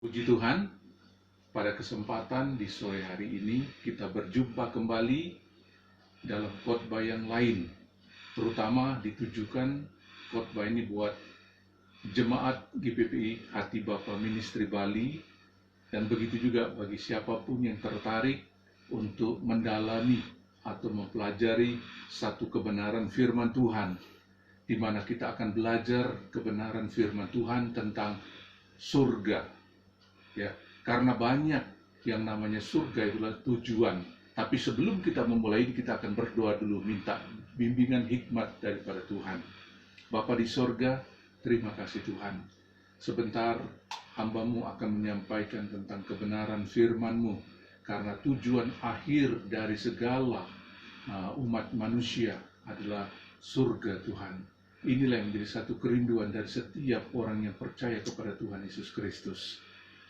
Puji Tuhan, pada kesempatan di sore hari ini kita berjumpa kembali dalam khotbah yang lain, terutama ditujukan khotbah ini buat jemaat GPPI Hati Bapa Ministry Bali, dan begitu juga bagi siapapun yang tertarik untuk mendalami atau mempelajari satu kebenaran firman Tuhan, di mana kita akan belajar kebenaran firman Tuhan tentang surga. Ya, karena banyak yang namanya surga itulah tujuan. Tapi sebelum kita memulai, kita akan berdoa dulu, minta bimbingan hikmat daripada Tuhan. Bapa di sorga, terima kasih Tuhan. Sebentar hamba-Mu akan menyampaikan tentang kebenaran firman-Mu, karena tujuan akhir dari segala umat manusia adalah surga Tuhan. Inilah yang menjadi satu kerinduan dari setiap orang yang percaya kepada Tuhan Yesus Kristus.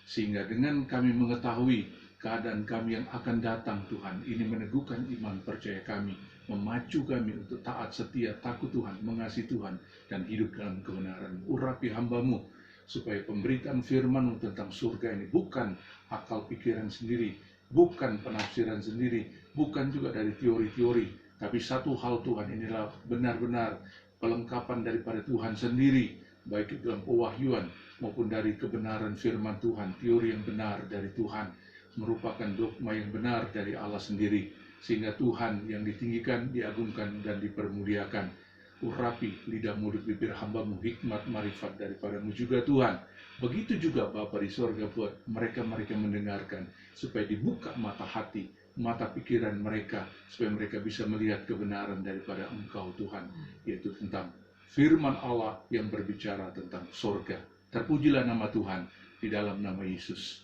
Sehingga dengan kami mengetahui keadaan kami yang akan datang Tuhan, ini meneguhkan iman percaya kami, memacu kami untuk taat setia, takut Tuhan, mengasihi Tuhan, dan hidup dalam kebenaran. Urapi hamba-Mu, supaya pemberitaan firman-Mu tentang surga ini bukan akal pikiran sendiri, bukan penafsiran sendiri, bukan juga dari teori-teori, tapi satu hal Tuhan, inilah benar-benar pelengkapan daripada Tuhan sendiri, baik dalam pewahyuan maupun dari kebenaran firman Tuhan. Teori yang benar dari Tuhan merupakan dogma yang benar dari Allah sendiri, sehingga Tuhan yang ditinggikan, diagungkan, dan dipermuliakan. Urapi lidah mulut bibir hamba-Mu hikmat marifat daripada-Mu juga Tuhan. Begitu juga Bapa di sorga buat mereka-mereka mendengarkan, supaya dibuka mata hati, mata pikiran mereka, supaya mereka bisa melihat kebenaran daripada Engkau Tuhan, yaitu tentang firman Allah yang berbicara tentang sorga. Terpujilah nama Tuhan, di dalam nama Yesus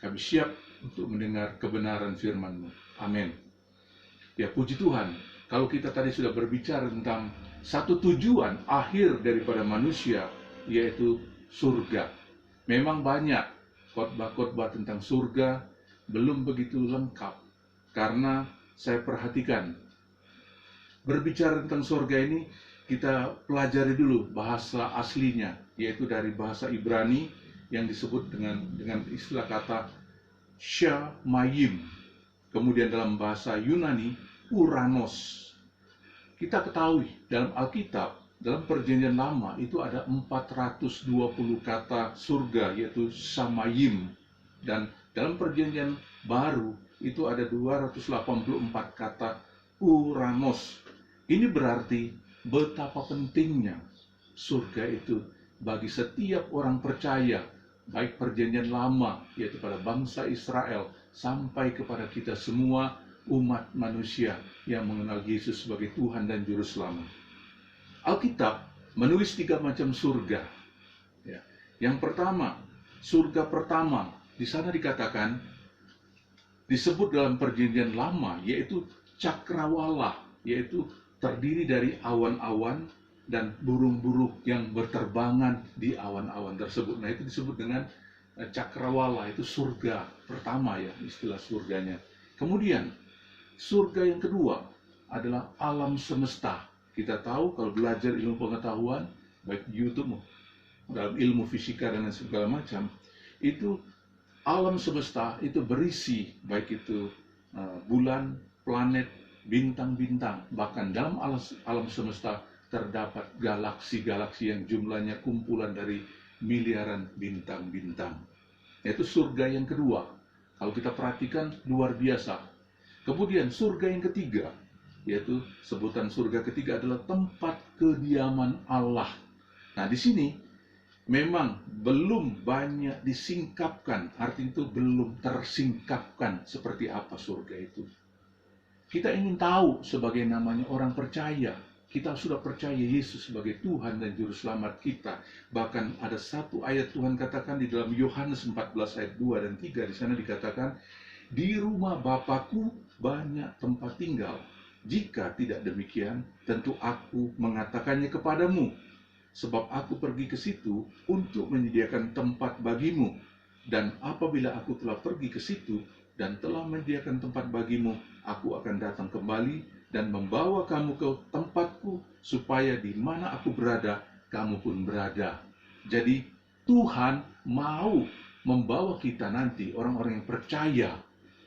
kami siap untuk mendengar kebenaran firman-Mu. Amin. Ya, puji Tuhan, kalau kita tadi sudah berbicara tentang satu tujuan akhir daripada manusia, yaitu surga. Memang banyak khotbah-khotbah tentang surga, belum begitu lengkap, karena saya perhatikan berbicara tentang surga ini, kita pelajari dulu bahasa aslinya, yaitu dari bahasa Ibrani yang disebut dengan istilah kata Shamayim. Kemudian dalam bahasa Yunani, Uranos. Kita ketahui dalam Alkitab, dalam Perjanjian Lama itu ada 420 kata surga, yaitu Shamayim. Dan dalam Perjanjian Baru itu ada 284 kata Uranos. Ini berarti betapa pentingnya surga itu bagi setiap orang percaya, baik Perjanjian Lama, yaitu pada bangsa Israel, sampai kepada kita semua umat manusia yang mengenal Yesus sebagai Tuhan dan Juru Selamat. Alkitab menulis 3 macam surga. Ya. Yang pertama, surga pertama, di sana dikatakan, disebut dalam Perjanjian Lama, yaitu cakrawala, yaitu terdiri dari awan-awan dan burung-burung yang berterbangan di awan-awan tersebut. Nah, itu disebut dengan cakrawala, itu surga pertama ya, istilah surganya. Kemudian, surga yang kedua adalah alam semesta. Kita tahu kalau belajar ilmu pengetahuan, baik di YouTube, dalam ilmu fisika dan segala macam, itu alam semesta itu berisi, baik itu bulan, planet, bintang-bintang, bahkan dalam alam semesta terdapat galaksi-galaksi yang jumlahnya kumpulan dari miliaran bintang-bintang. Itu surga yang kedua. Kalau kita perhatikan, luar biasa. Kemudian surga yang ketiga, yaitu sebutan surga ketiga adalah tempat kediaman Allah. Nah, di sini memang belum banyak disingkapkan, artinya itu belum tersingkapkan seperti apa surga itu. Kita ingin tahu sebagai namanya orang percaya, kita sudah percaya Yesus sebagai Tuhan dan Juru Selamat kita. Bahkan ada satu ayat Tuhan katakan di dalam Yohanes 14 ayat 2 dan 3, di sana dikatakan, di rumah Bapakku banyak tempat tinggal. Jika tidak demikian, tentu aku mengatakannya kepadamu. Sebab aku pergi ke situ untuk menyediakan tempat bagimu. Dan apabila aku telah pergi ke situ dan telah menyediakan tempat bagimu, aku akan datang kembali dan membawa kamu ke tempatku, supaya di mana aku berada, kamu pun berada. Jadi Tuhan mau membawa kita nanti, orang-orang yang percaya,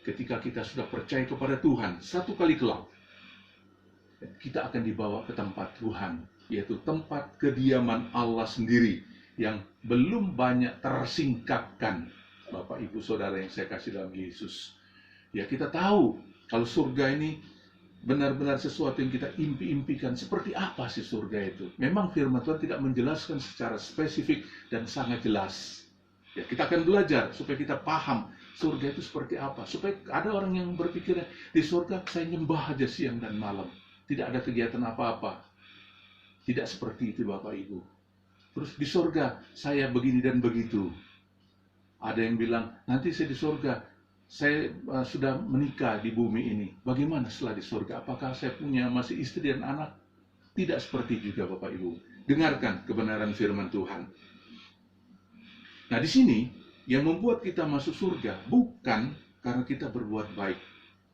ketika kita sudah percaya kepada Tuhan, satu kali kelak, kita akan dibawa ke tempat Tuhan, yaitu tempat kediaman Allah sendiri, yang belum banyak tersingkapkan. Bapak, Ibu, Saudara yang saya kasih dalam Yesus. Ya, kita tahu kalau surga ini benar-benar sesuatu yang kita impi-impikan. Seperti apa sih surga itu? Memang firman Tuhan tidak menjelaskan secara spesifik dan sangat jelas. Ya, kita akan belajar supaya kita paham surga itu seperti apa. Supaya ada orang yang berpikir, di surga saya nyembah aja siang dan malam. Tidak ada kegiatan apa-apa. Tidak seperti itu, Bapak Ibu. Terus di surga saya begini dan begitu. Ada yang bilang, nanti saya di surga, saya sudah menikah di bumi ini. Bagaimana setelah di surga? Apakah saya punya masih istri dan anak? Tidak seperti juga, Bapak Ibu. Dengarkan kebenaran firman Tuhan. Nah, di sini yang membuat kita masuk surga bukan karena kita berbuat baik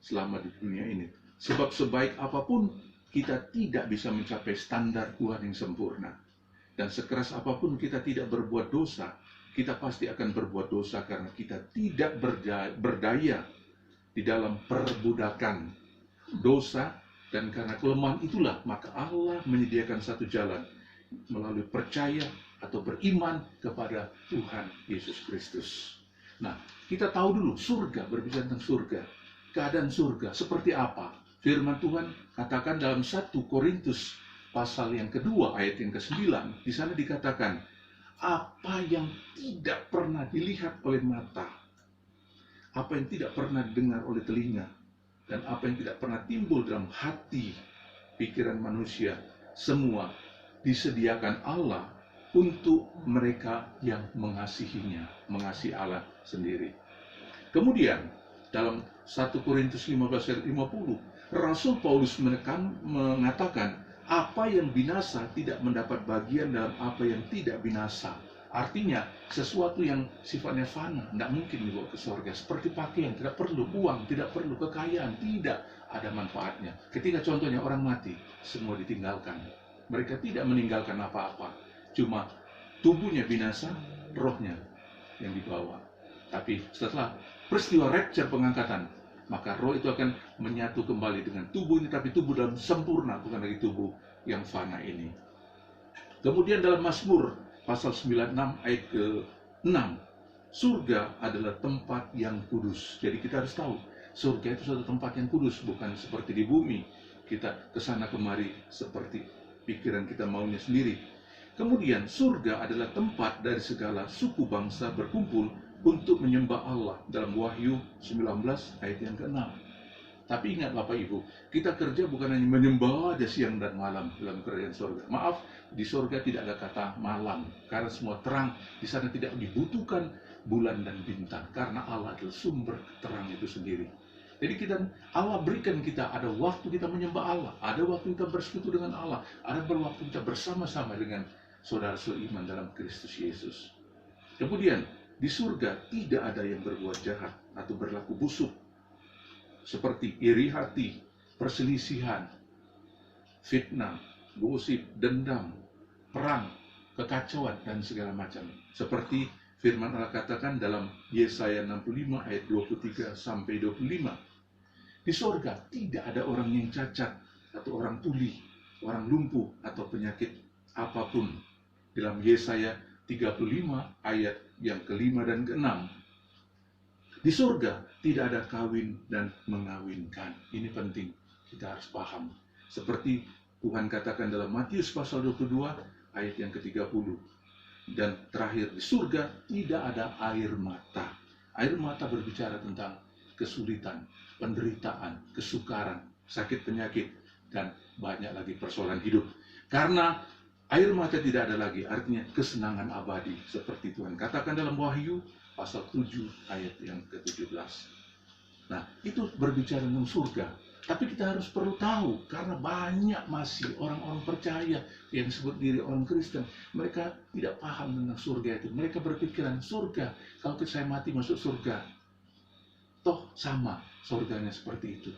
selama di dunia ini. Sebab sebaik apapun kita tidak bisa mencapai standar Tuhan yang sempurna. Dan sekeras apapun kita tidak berbuat dosa, kita pasti akan berbuat dosa karena kita tidak berdaya di dalam perbudakan dosa. Dan karena kelemahan itulah, maka Allah menyediakan satu jalan melalui percaya atau beriman kepada Tuhan Yesus Kristus. Nah, kita tahu dulu surga, berbicara tentang surga. Keadaan surga seperti apa? Firman Tuhan katakan dalam 1 Korintus pasal yang kedua ayat yang ke-9. Di sana dikatakan, apa yang tidak pernah dilihat oleh mata, apa yang tidak pernah didengar oleh telinga, dan apa yang tidak pernah timbul dalam hati pikiran manusia, semua disediakan Allah untuk mereka yang mengasihinya, mengasihi Allah sendiri. Kemudian dalam 1 Korintus 15 ayat 50, Rasul Paulus mengatakan, apa yang binasa tidak mendapat bagian dalam apa yang tidak binasa. Artinya, sesuatu yang sifatnya fana, tidak mungkin dibawa ke surga. Seperti pakaian, tidak perlu uang, tidak perlu kekayaan, tidak ada manfaatnya. Ketika contohnya orang mati, semua ditinggalkan. Mereka tidak meninggalkan apa-apa. Cuma tubuhnya binasa, rohnya yang dibawa. Tapi setelah peristiwa rapture, pengangkatan, maka roh itu akan menyatu kembali dengan tubuh ini, tapi tubuh dalam sempurna, bukan lagi tubuh yang fana ini. Kemudian dalam Mazmur pasal 96 ayat ke-6, surga adalah tempat yang kudus. Jadi kita harus tahu, surga itu suatu tempat yang kudus, bukan seperti di bumi. Kita kesana kemari seperti pikiran kita maunya sendiri. Kemudian surga adalah tempat dari segala suku bangsa berkumpul untuk menyembah Allah dalam Wahyu 19 ayat yang ke-6. Tapi ingat Bapak Ibu, kita kerja bukan hanya menyembah aja siang dan malam dalam kerajaan surga. Maaf, di surga tidak ada kata malam, karena semua terang. Di sana tidak dibutuhkan bulan dan bintang, karena Allah adalah sumber terang itu sendiri. Jadi Allah berikan kita, ada waktu kita menyembah Allah, ada waktu kita bersekutu dengan Allah, ada waktu kita bersama-sama dengan saudara seiman dalam Kristus Yesus. Kemudian, di surga tidak ada yang berbuat jahat atau berlaku busuk, seperti iri hati, perselisihan, fitnah, gosip, dendam, perang, kekacauan, dan segala macam. Seperti firman Allah katakan dalam Yesaya 65 ayat 23 sampai 25. Di surga tidak ada orang yang cacat atau orang tuli, orang lumpuh atau penyakit apapun. Dalam Yesaya 35 ayat yang ke-5 dan ke-6. Di surga tidak ada kawin dan mengawinkan. Ini penting, kita harus paham. Seperti Tuhan katakan dalam Matius pasal 22 ayat yang ke-30. Dan terakhir, di surga tidak ada air mata. Air mata berbicara tentang kesulitan, penderitaan, kesukaran, sakit penyakit, dan banyak lagi persoalan hidup. Karena air mata tidak ada lagi, artinya kesenangan abadi. Seperti Tuhan katakan dalam Wahyu pasal 7 ayat yang ke-17. Nah, itu berbicara tentang surga. Tapi kita harus perlu tahu, karena banyak masih orang-orang percaya yang disebut diri orang Kristen. Mereka tidak paham tentang surga itu. Mereka berpikiran, surga, kalau saya mati masuk surga. Toh sama surganya seperti itu.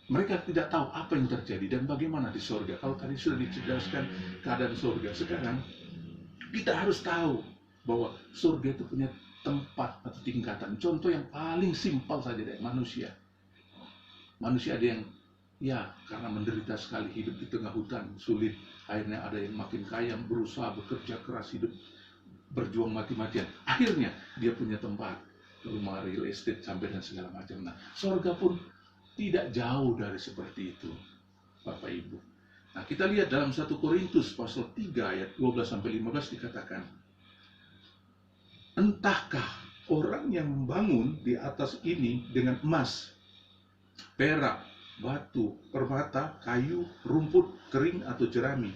Mereka tidak tahu apa yang terjadi dan bagaimana di surga. Kalau tadi sudah dijelaskan keadaan surga, sekarang kita harus tahu bahwa surga itu punya tempat atau tingkatan. Contoh yang paling simpel saja dari manusia. Manusia ada yang karena menderita sekali hidup di tengah hutan, sulit. Akhirnya ada yang makin kaya, berusaha bekerja keras, hidup berjuang mati-matian. Akhirnya dia punya tempat, rumah, real estate, sampai dan segala macam. Nah, sorga pun tidak jauh dari seperti itu, Bapak Ibu. Nah, kita lihat dalam 1 Korintus pasal 3 ayat 12-15 dikatakan, entahkah orang yang membangun di atas ini dengan emas, perak, batu, permata, kayu, rumput, kering, atau jerami.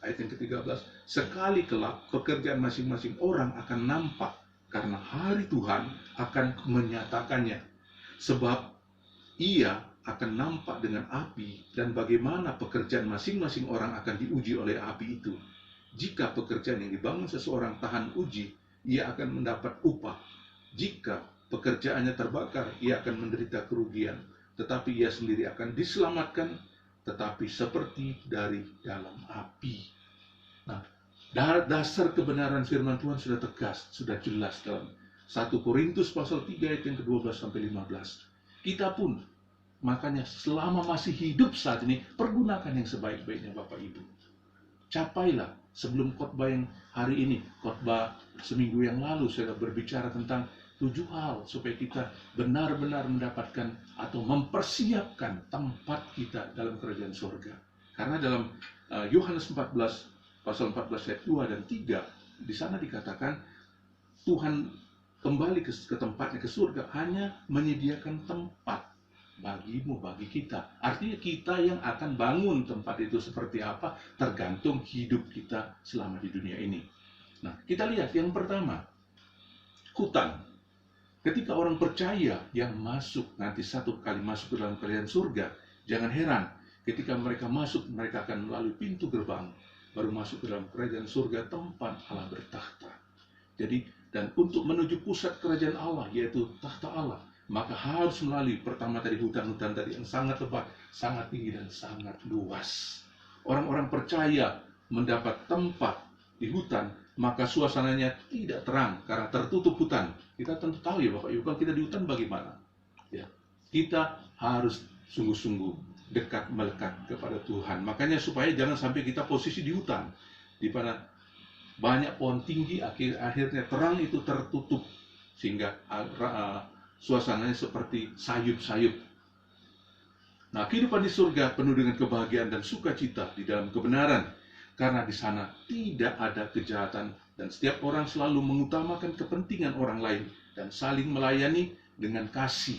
Ayat yang ke-13, sekali kelak pekerjaan masing-masing orang akan nampak, karena hari Tuhan akan menyatakannya. Sebab ia akan nampak dengan api, dan bagaimana pekerjaan masing-masing orang akan diuji oleh api itu. Jika pekerjaan yang dibangun seseorang tahan uji, ia akan mendapat upah. Jika pekerjaannya terbakar, ia akan menderita kerugian. Tetapi ia sendiri akan diselamatkan, tetapi seperti dari dalam api. Nah, dasar kebenaran firman Tuhan sudah tegas, sudah jelas dalam 1 Korintus pasal 3 ayat yang ke-12-15. Kita pun, makanya selama masih hidup saat ini, pergunakan yang sebaik-baiknya Bapak Ibu. Capailah sebelum khotbah yang hari ini, khotbah seminggu yang lalu, saya berbicara tentang 7 hal supaya kita benar-benar mendapatkan atau mempersiapkan tempat kita dalam kerajaan surga. Karena dalam Yohanes 14 pasal 14 ayat 2 dan 3 di sana dikatakan Tuhan kembali ke tempatnya, ke surga, hanya menyediakan tempat bagimu, bagi kita. Artinya kita yang akan bangun tempat itu seperti apa tergantung hidup kita selama di dunia ini. Nah, kita lihat yang pertama, hutan. Ketika orang percaya yang masuk nanti satu kali masuk ke dalam kerajaan surga, jangan heran ketika mereka masuk, mereka akan melalui pintu gerbang, baru masuk ke dalam kerajaan surga tempat Allah bertakhta. Jadi, dan untuk menuju pusat kerajaan Allah, yaitu takhta Allah, maka harus melalui pertama tadi hutan-hutan tadi yang sangat lebat, sangat tinggi dan sangat luas. Orang-orang percaya mendapat tempat di hutan, maka suasananya tidak terang karena tertutup hutan. Kita tentu tahu ya Bapak Ibu, kalau kita di hutan bagaimana? Ya, kita harus sungguh-sungguh dekat melekat kepada Tuhan. Makanya supaya jangan sampai kita posisi di hutan, di mana banyak pohon tinggi, akhirnya terang itu tertutup sehingga suasananya seperti sayup-sayup. Nah, kehidupan di surga penuh dengan kebahagiaan dan sukacita di dalam kebenaran. Karena di sana tidak ada kejahatan dan setiap orang selalu mengutamakan kepentingan orang lain dan saling melayani dengan kasih.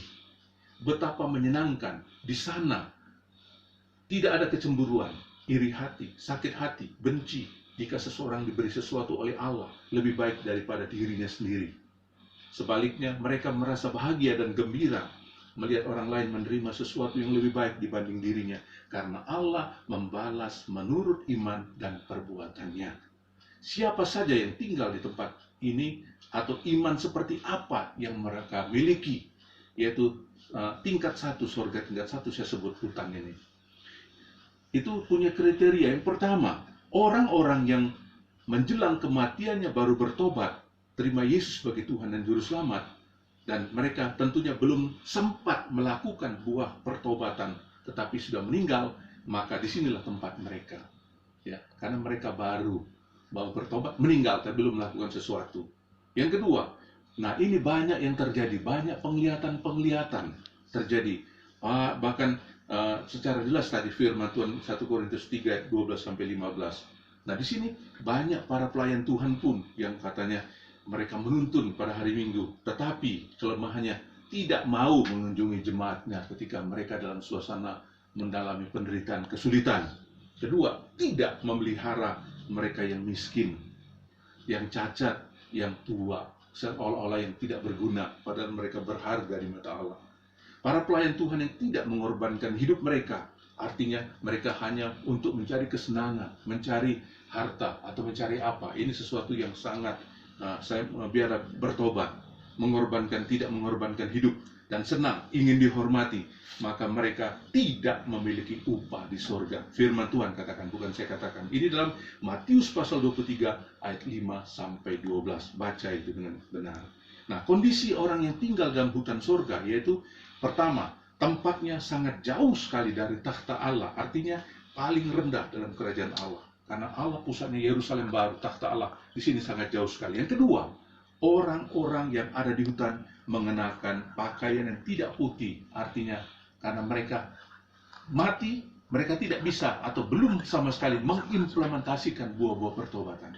Betapa menyenangkan di sana. Tidak ada kecemburuan, iri hati, sakit hati, benci. Jika seseorang diberi sesuatu oleh Allah lebih baik daripada dirinya sendiri. Sebaliknya, mereka merasa bahagia dan gembira melihat orang lain menerima sesuatu yang lebih baik dibanding dirinya, karena Allah membalas menurut iman dan perbuatannya. Siapa saja yang tinggal di tempat ini atau iman seperti apa yang mereka miliki, yaitu tingkat 1 surga, tingkat 1 saya sebut hutan ini. Itu punya kriteria. Yang pertama, orang-orang yang menjelang kematiannya baru bertobat, terima Yesus sebagai Tuhan dan Juru Selamat, dan mereka tentunya belum sempat melakukan buah pertobatan, tetapi sudah meninggal, maka disinilah tempat mereka. Ya, karena mereka baru bertobat, meninggal, tapi belum melakukan sesuatu. Yang kedua, nah ini banyak yang terjadi, banyak penglihatan terjadi. Bahkan secara jelas tadi firman Tuhan 1 Korintus 3 12-15. Nah di sini banyak para pelayan Tuhan pun yang katanya mereka menuntun pada hari Minggu, tetapi kelemahannya tidak mau mengunjungi jemaatnya ketika mereka dalam suasana mendalami penderitaan, kesulitan. Kedua, tidak memelihara mereka yang miskin, yang cacat, yang tua, seolah-olah yang tidak berguna, padahal mereka berharga di mata Allah. Para pelayan Tuhan yang tidak mengorbankan hidup mereka, artinya mereka hanya untuk mencari kesenangan, mencari harta, atau mencari apa. Ini sesuatu yang sangat saya biar bertobat. tidak mengorbankan hidup, dan senang, ingin dihormati, maka mereka tidak memiliki upah di sorga. Firman Tuhan katakan, bukan saya katakan. Ini dalam Matius pasal 23 ayat 5 sampai 12. Baca itu dengan benar. Nah, kondisi orang yang tinggal dalam hutan sorga, yaitu pertama, tempatnya sangat jauh sekali dari takhta Allah, artinya paling rendah dalam kerajaan Allah. Karena Allah pusatnya Yerusalem baru, takhta Allah di sini sangat jauh sekali. Yang kedua, orang-orang yang ada di hutan mengenakan pakaian yang tidak putih, artinya karena mereka mati, mereka tidak bisa atau belum sama sekali mengimplementasikan buah-buah pertobatan,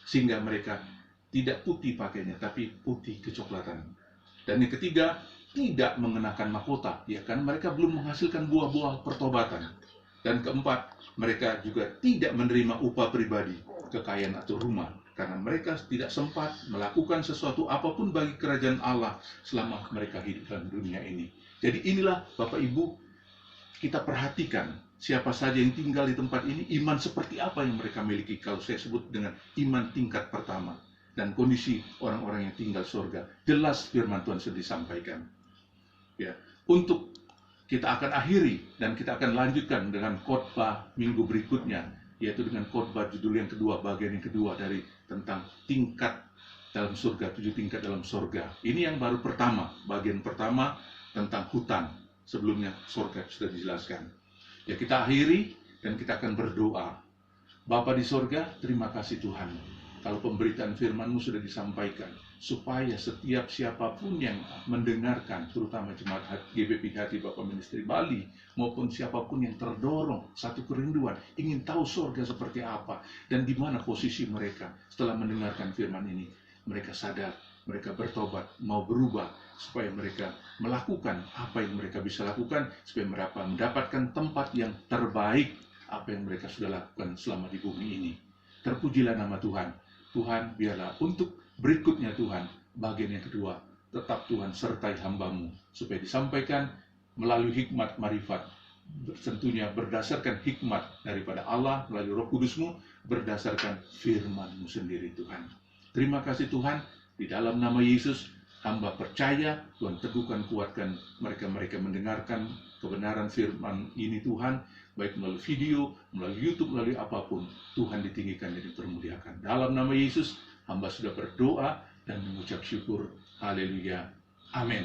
sehingga mereka tidak putih pakainya, tapi putih kecoklatan. Dan yang ketiga, tidak mengenakan mahkota, ya kan, mereka belum menghasilkan buah-buah pertobatan. Dan keempat, mereka juga tidak menerima upah pribadi, kekayaan atau rumah, karena mereka tidak sempat melakukan sesuatu apapun bagi kerajaan Allah selama mereka hidup dalam dunia ini. Jadi inilah Bapak Ibu, kita perhatikan siapa saja yang tinggal di tempat ini, iman seperti apa yang mereka miliki. Kalau saya sebut dengan iman tingkat pertama, dan kondisi orang-orang yang tinggal surga, jelas firman Tuhan sudah disampaikan. Ya, untuk kita akan akhiri dan kita akan lanjutkan dengan khotbah minggu berikutnya, yaitu dengan khotbah judul yang kedua, bagian yang kedua dari tentang tingkat dalam surga, 7 tingkat dalam surga. Ini yang baru pertama, bagian pertama tentang hutan. Sebelumnya surga sudah dijelaskan. Ya, kita akhiri dan kita akan berdoa. Bapa di surga, terima kasih Tuhan, kalau pemberitaan firman-Mu sudah disampaikan, supaya setiap siapapun yang mendengarkan, terutama jemaat GBP Hati Bapak Ministry Bali, maupun siapapun yang terdorong satu kerinduan, ingin tahu surga seperti apa, dan di mana posisi mereka setelah mendengarkan firman ini. Mereka sadar, mereka bertobat, mau berubah, supaya mereka melakukan apa yang mereka bisa lakukan, supaya mereka mendapatkan tempat yang terbaik, apa yang mereka sudah lakukan selama di bumi ini. Terpujilah nama Tuhan. Tuhan, biarlah untuk berikutnya Tuhan, bagian yang kedua, tetap Tuhan sertai hamba-Mu, supaya disampaikan melalui hikmat marifat, tentunya berdasarkan hikmat daripada Allah, melalui Roh Kudus-Mu, berdasarkan firman-Mu sendiri Tuhan. Terima kasih Tuhan, di dalam nama Yesus, hamba percaya, Tuhan teguhkan, kuatkan mereka-mereka mendengarkan kebenaran firman ini Tuhan, baik melalui video, melalui YouTube, melalui apapun, Tuhan ditinggikan dan dipermuliakan. Dalam nama Yesus, hamba sudah berdoa dan mengucap syukur. Haleluya. Amin.